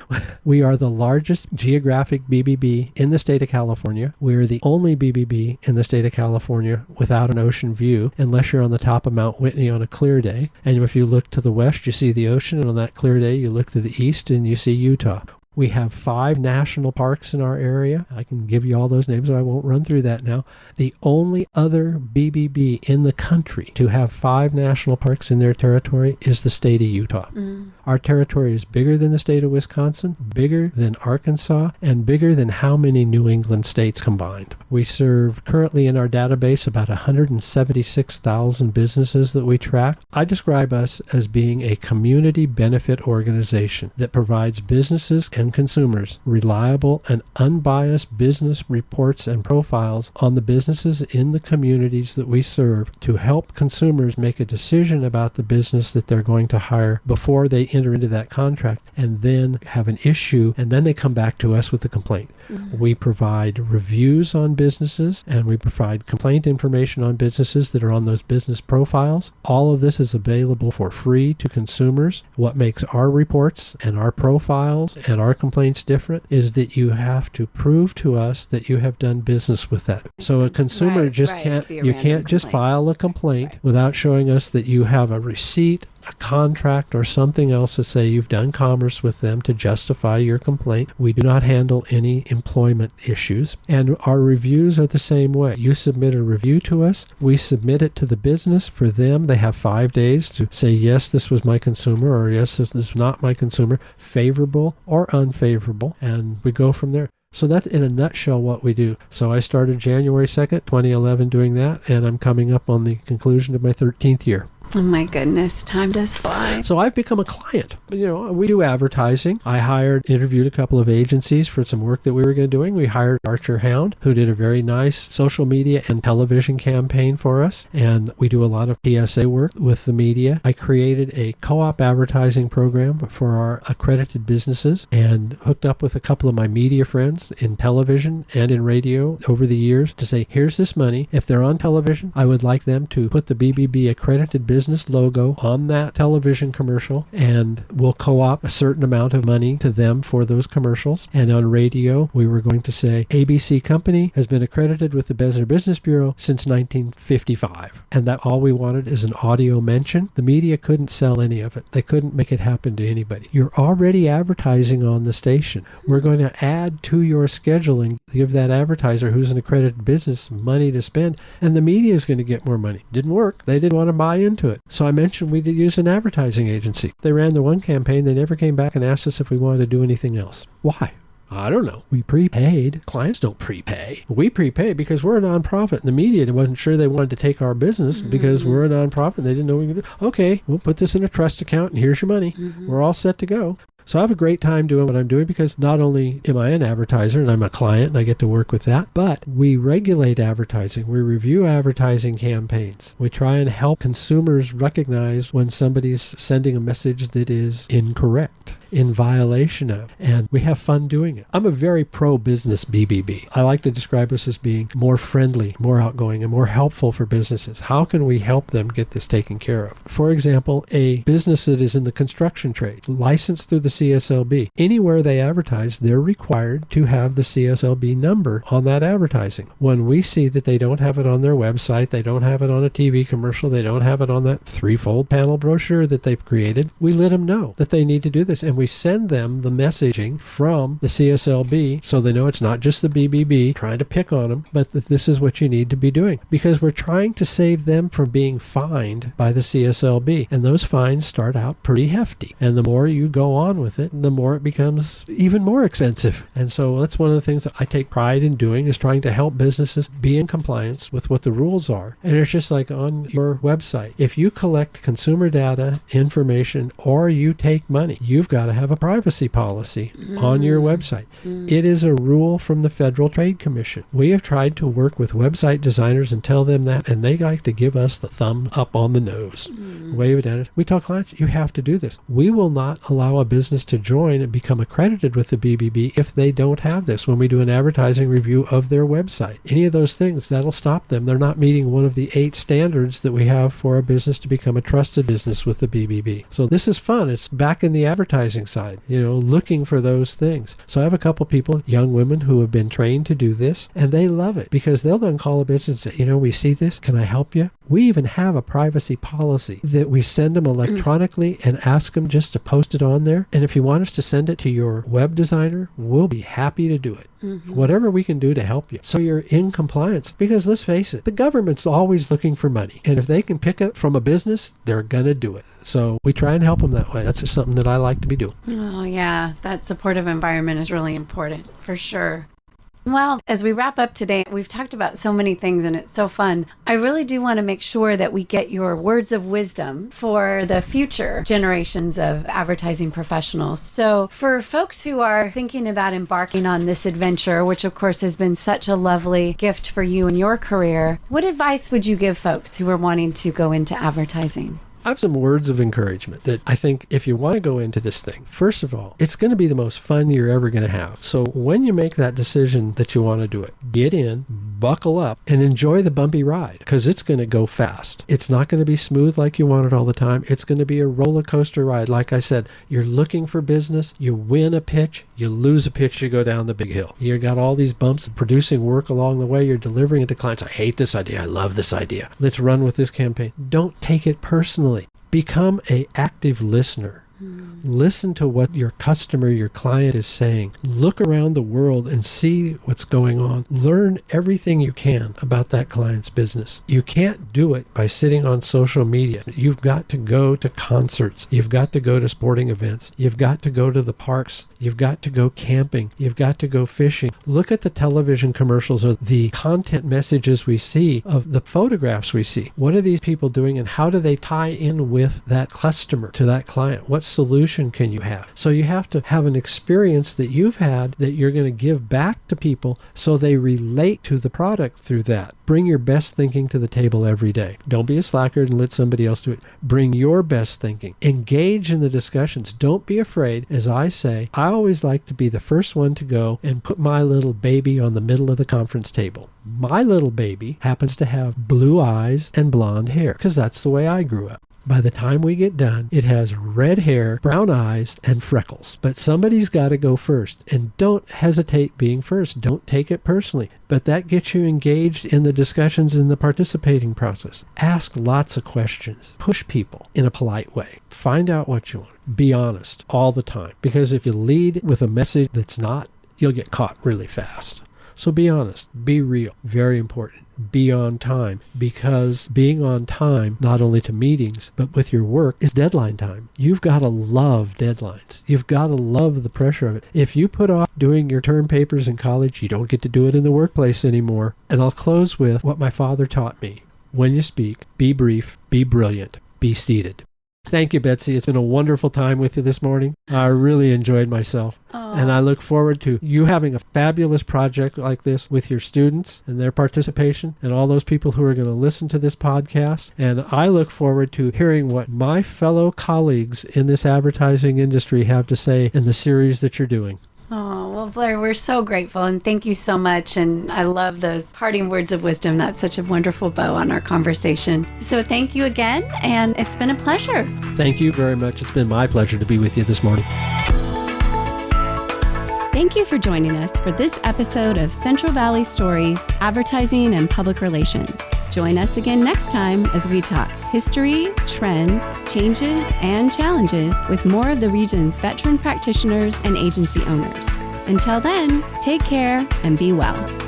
We are the largest geographic BBB in the state of California. We're the only BBB in the state of California without an ocean view, unless you're on the top of Mount Whitney on a clear day. And if you look to the west, you see the ocean, and on that clear day, you look to the east and you see Utah. We have 5 national parks in our area. I can give you all those names, but I won't run through that now. The only other BBB in the country to have 5 national parks in their territory is the state of Utah. Our territory is bigger than the state of Wisconsin, bigger than Arkansas, and bigger than how many New England states combined. We serve currently in our database about 176,000 businesses that we track. I describe us as being a community benefit organization that provides businesses and consumers reliable and unbiased business reports and profiles on the businesses in the communities that we serve to help consumers make a decision about the business that they're going to hire before they enter into that contract and then have an issue, and then they come back to us with a complaint. We provide reviews on businesses, and we provide complaint information on businesses that are on those business profiles. All of this is available for free to consumers. What makes our reports and our profiles and our complaints different is that you have to prove to us that you have done business with that. So a consumer can't just file a complaint without showing us that you have a receipt, a contract, or something else to say you've done commerce with them to justify your complaint. We do not handle any employment issues, and our reviews are the same way. You submit a review to us, we submit it to the business. For them, they have 5 days to say, yes, this was my consumer, or yes, this is not my consumer, favorable or unfavorable, and we go from there. So that's in a nutshell what we do. So I started January 2nd, 2011 doing that, and I'm coming up on the conclusion of my 13th year. Oh my goodness, time does fly. So I've become a client. We do advertising. I interviewed a couple of agencies for some work that we were doing. We hired Archer Hound, who did a very nice social media and television campaign for us. And we do a lot of PSA work with the media. I created a co-op advertising program for our accredited businesses and hooked up with a couple of my media friends in television and in radio over the years to say, here's this money. If they're on television, I would like them to put the BBB accredited business logo on that television commercial, and we'll co-op a certain amount of money to them for those commercials. And on radio, we were going to say, ABC Company has been accredited with the Better Business Bureau since 1955. And that all we wanted is an audio mention. The media couldn't sell any of it. They couldn't make it happen to anybody. You're already advertising on the station. We're going to add to your scheduling, give that advertiser who's an accredited business money to spend, and the media is going to get more money. Didn't work. They didn't want to buy into it. So I mentioned we did use an advertising agency. They ran the one campaign. They never came back and asked us if we wanted to do anything else. Why? I don't know. We prepaid. Clients don't prepay. We prepay because we're a nonprofit, and the media wasn't sure they wanted to take our business because we're a nonprofit. They didn't know we could do. Okay, we'll put this in a trust account, and here's your money. We're all set to go. So I have a great time doing what I'm doing because not only am I an advertiser and I'm a client and I get to work with that, but we regulate advertising. We review advertising campaigns. We try and help consumers recognize when somebody's sending a message that is incorrect, in violation of, and we have fun doing it. I'm a very pro-business BBB. I like to describe us as being more friendly, more outgoing, and more helpful for businesses. How can we help them get this taken care of? For example, a business that is in the construction trade, licensed through the CSLB. Anywhere they advertise, they're required to have the CSLB number on that advertising. When we see that they don't have it on their website, they don't have it on a TV commercial, they don't have it on that 3-fold panel brochure that they've created, we let them know that they need to do this, and we we send them the messaging from the CSLB so they know it's not just the BBB trying to pick on them, but that this is what you need to be doing. Because we're trying to save them from being fined by the CSLB. And those fines start out pretty hefty. And the more you go on with it, the more it becomes even more expensive. And so that's one of the things that I take pride in doing, is trying to help businesses be in compliance with what the rules are. And it's just like on your website. If you collect consumer data, information, or you take money, you've got to have a privacy policy on your website. It is a rule from the Federal Trade Commission. We have tried to work with website designers and tell them that, and they like to give us the thumb up on the nose. Wave it at us. We tell clients, you have to do this. We will not allow a business to join and become accredited with the BBB if they don't have this when we do an advertising review of their website. Any of those things, that'll stop them. They're not meeting one of the 8 standards that we have for a business to become a trusted business with the BBB. So this is fun. It's back in the advertising side, looking for those things. So I have a couple people, young women, who have been trained to do this, and they love it because they'll then call a business and say, we see this. Can I help you? We even have a privacy policy that we send them electronically and ask them just to post it on there. And if you want us to send it to your web designer, we'll be happy to do it. Whatever we can do to help you so you're in compliance. Because let's face it, the government's always looking for money. And if they can pick it from a business, they're going to do it. So we try and help them that way. That's just something that I like to be doing. Oh, yeah. That supportive environment is really important, for sure. Well, as we wrap up today, we've talked about so many things and it's so fun. I really do want to make sure that we get your words of wisdom for the future generations of advertising professionals. So for folks who are thinking about embarking on this adventure, which of course has been such a lovely gift for you in your career, what advice would you give folks who are wanting to go into advertising? I have some words of encouragement that I think if you want to go into this thing, first of all, it's going to be the most fun you're ever going to have. So when you make that decision that you want to do it, get in, buckle up, and enjoy the bumpy ride because it's going to go fast. It's not going to be smooth like you want it all the time. It's going to be a roller coaster ride. Like I said, you're looking for business, you win a pitch, you lose a pitch, you go down the big hill. You got all these bumps, producing work along the way, you're delivering it to clients. I hate this idea. I love this idea. Let's run with this campaign. Don't take it personally. Become an active listener. Listen to what your customer, your client is saying. Look around the world and see what's going on. Learn everything you can about that client's business. You can't do it by sitting on social media. You've got to go to concerts. You've got to go to sporting events. You've got to go to the parks. You've got to go camping. You've got to go fishing. Look at the television commercials or the content messages we see of the photographs we see. What are these people doing and how do they tie in with that customer, to that client? What solution can you have? So you have to have an experience that you've had that you're going to give back to people so they relate to the product through that. Bring your best thinking to the table every day. Don't be a slacker and let somebody else do it. Bring your best thinking. Engage in the discussions. Don't be afraid. As I say, I always like to be the first one to go and put my little baby on the middle of the conference table. My little baby happens to have blue eyes and blonde hair because that's the way I grew up. By the time we get done, it has red hair, brown eyes, and freckles. But somebody's got to go first. And don't hesitate being first. Don't take it personally. But that gets you engaged in the discussions in the participating process. Ask lots of questions. Push people in a polite way. Find out what you want. Be honest all the time. Because if you lead with a message that's not, you'll get caught really fast. So be honest. Be real. Very important. Be on time, because being on time, not only to meetings, but with your work, is deadline time. You've got to love deadlines. You've got to love the pressure of it. If you put off doing your term papers in college, you don't get to do it in the workplace anymore. And I'll close with what my father taught me. When you speak, be brief, be brilliant, be seated. Thank you, Betsy. It's been a wonderful time with you this morning. I really enjoyed myself. Aww. And I look forward to you having a fabulous project like this with your students and their participation and all those people who are going to listen to this podcast. And I look forward to hearing what my fellow colleagues in this advertising industry have to say in the series that you're doing. Oh, well, Blair, we're so grateful and thank you so much. And I love those parting words of wisdom. That's such a wonderful bow on our conversation. So thank you again. And it's been a pleasure. Thank you very much. It's been my pleasure to be with you this morning. Thank you for joining us for this episode of Central Valley Stories, Advertising and Public Relations. Join us again next time as we talk history, trends, changes, and challenges with more of the region's veteran practitioners and agency owners. Until then, take care and be well.